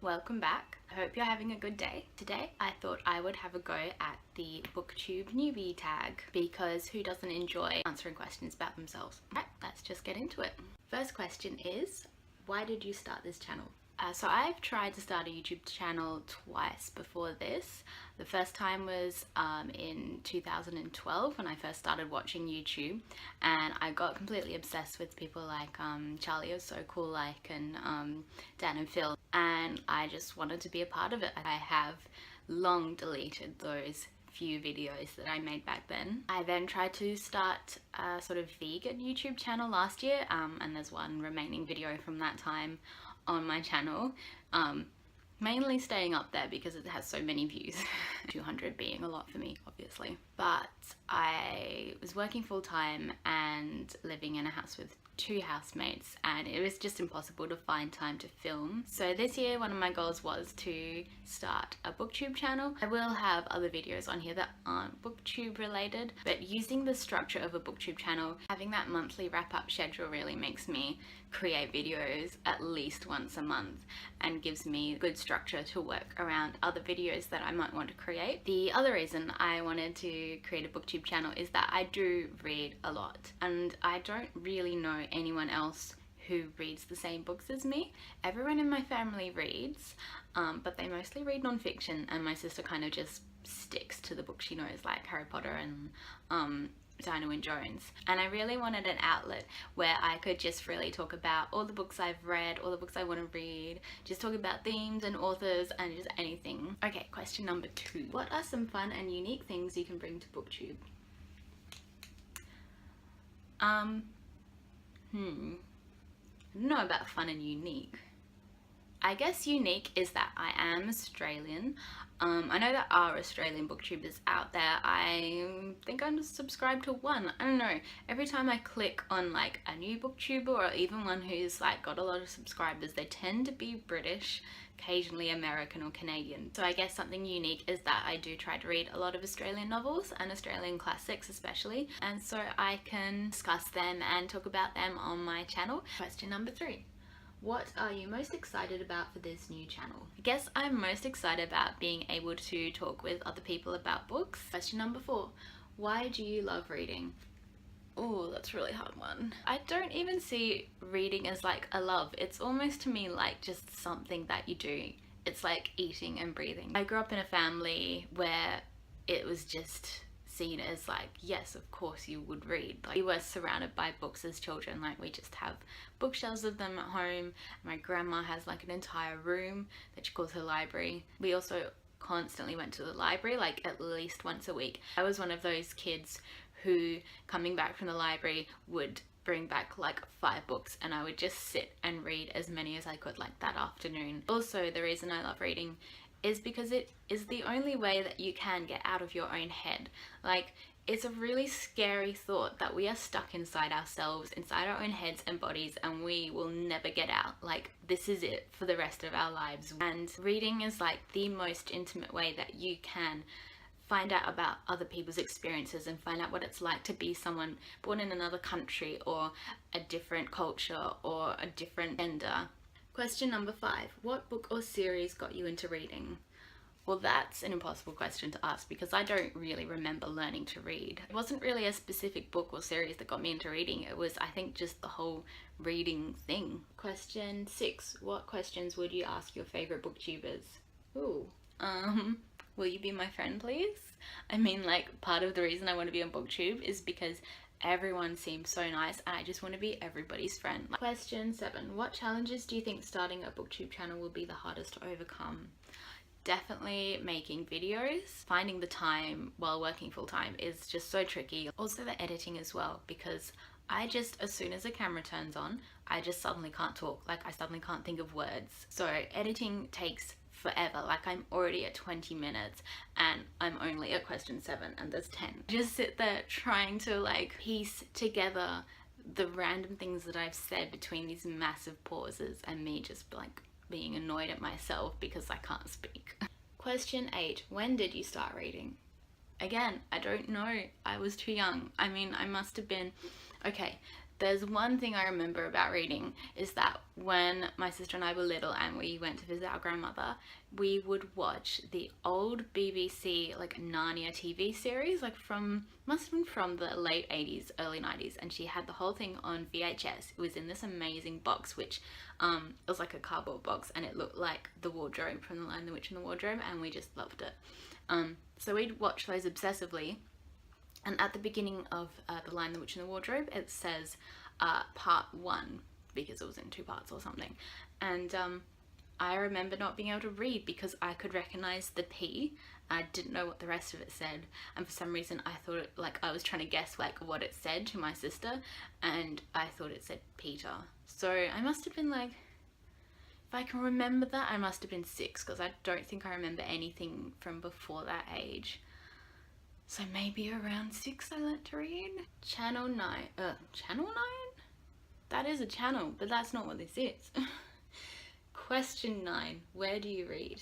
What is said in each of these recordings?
Welcome back. I hope you're having a good day. Today I thought I would have a go at the Booktube Newbie Tag because who doesn't enjoy answering questions about themselves? Right, let's just get into it. First question is, why did you start this channel? So I've tried to start a YouTube channel twice before this. The first time was in 2012 when I first started watching YouTube, and I got completely obsessed with people like Charlie is so cool like and Dan and Phil, and I just wanted to be a part of it. I have long deleted those few videos that I made back then. I then tried to start a sort of vegan YouTube channel last year, and there's one remaining video from that time on my channel, mainly staying up there because it has so many views. 200 being a lot for me, obviously. But I was working full-time and living in a house with 2 housemates, and it was just impossible to find time to film. So this year one of my goals was to start a booktube channel. I will have other videos on here that aren't booktube related, but using the structure of a booktube channel, having that monthly wrap-up schedule really makes me create videos at least once a month and gives me good structure to work around other videos that I might want to create. The other reason I wanted to create a booktube channel is that I do read a lot, and I don't really know anyone else who reads the same books as me. Everyone in my family reads, but they mostly read non-fiction, and my sister kind of just sticks to the books she knows, like Harry Potter and Dino and Jones. And I really wanted an outlet where I could just really talk about all the books I've read, all the books I want to read, just talk about themes and authors and just anything. Okay, question number 2. What are some fun and unique things you can bring to booktube? I don't know about fun and unique. I guess unique is that I am Australian. I know there are Australian booktubers out there. I think I'm subscribed to one. I don't know. Every time I click on like a new booktuber or even one who's like got a lot of subscribers, they tend to be British, occasionally American or Canadian. So I guess something unique is that I do try to read a lot of Australian novels and Australian classics especially, and so I can discuss them and talk about them on my channel. Question number 3. What are you most excited about for this new channel? I guess I'm most excited about being able to talk with other people about books. Question number 4. Why do you love reading? Oh, that's a really hard one. I don't even see reading as like a love. It's almost to me like just something that you do. It's like eating and breathing. I grew up in a family where it was just seen as like, yes, of course you would read. Like, we were surrounded by books as children. Like, we just have bookshelves of them at home. My grandma has like an entire room that she calls her library. We also constantly went to the library like at least once a week. I was one of those kids who, coming back from the library, would bring back like 5 books, and I would just sit and read as many as I could like that afternoon. Also, the reason I love reading is because it is the only way that you can get out of your own head. Like, it's a really scary thought that we are stuck inside ourselves, inside our own heads and bodies, and we will never get out. Like, this is it for the rest of our lives. And reading is like the most intimate way that you can find out about other people's experiences and find out what it's like to be someone born in another country or a different culture or a different gender. Question number 5. What book or series got you into reading? Well, that's an impossible question to ask because I don't really remember learning to read. It wasn't really a specific book or series that got me into reading. It was, I think, just the whole reading thing. Question 6. What questions would you ask your favorite booktubers? Ooh. Will you be my friend, please? I mean, like, part of the reason I want to be on booktube is because everyone seems so nice and I just want to be everybody's friend. Question 7. What challenges do you think starting a booktube channel will be the hardest to overcome? Definitely making videos. Finding the time while working full-time is just so tricky. Also the editing as well, because I just, as soon as the camera turns on, I just suddenly can't talk. Like, I suddenly can't think of words. So editing takes forever. Like, I'm already at 20 minutes and I'm only at question 7 and there's 10. Just sit there trying to like piece together the random things that I've said between these massive pauses and me just like being annoyed at myself because I can't speak. Question 8. When did you start reading? Again, I don't know. I was too young. I mean, I must have been, okay, There's one thing I remember about reading is that when my sister and I were little and we went to visit our grandmother, we would watch the old BBC like Narnia TV series, like must have been from the late 80s, early 90s, and she had the whole thing on VHS. It was in this amazing box, which it was like a cardboard box, and it looked like the wardrobe from The Lion, the Witch and the Wardrobe, and we just loved it. So we'd watch those obsessively. And at the beginning of The Lion, the Witch and the Wardrobe, it says part 1, because it was in 2 parts or something. And I remember not being able to read because I could recognize the P. I didn't know what the rest of it said. And for some reason I thought it, like I was trying to guess like what it said to my sister, and I thought it said Peter. So I must have been like, if I can remember that, I must have been 6, because I don't think I remember anything from before that age. So maybe around 6 I learnt to read. Channel 9. Channel 9? That is a channel, but that's not what this is. Question 9. Where do you read?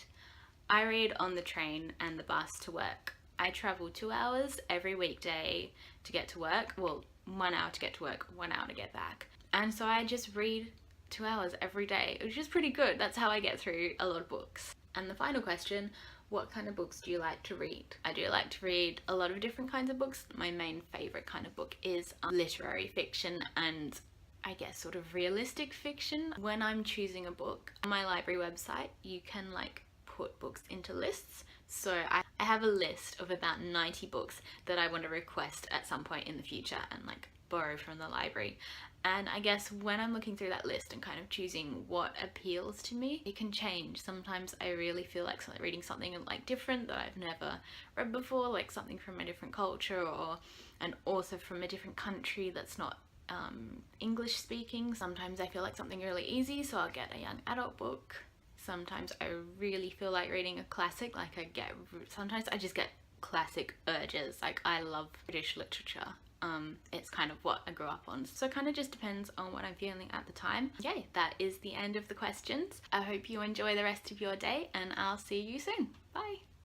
I read on the train and the bus to work. I travel 2 hours every weekday to get to work. Well, 1 hour to get to work, 1 hour to get back. And so I just read 2 hours every day, which is pretty good. That's how I get through a lot of books. And the final question, what kind of books do you like to read? I do like to read a lot of different kinds of books. My main favourite kind of book is literary fiction and I guess sort of realistic fiction. When I'm choosing a book, on my library website you can like put books into lists. So I have a list of about 90 books that I want to request at some point in the future and like borrow from the library. And I guess when I'm looking through that list and kind of choosing what appeals to me, it can change. Sometimes I really feel like reading something like different that I've never read before, like something from a different culture or an author from a different country that's not English speaking. Sometimes I feel like something really easy, so I'll get a young adult book. Sometimes I really feel like reading a classic, like sometimes I just get classic urges, like I love British literature. It's kind of what I grew up on, so it kind of just depends on what I'm feeling at the time. Yay, that is the end of the questions. I hope you enjoy the rest of your day and I'll see you soon. Bye!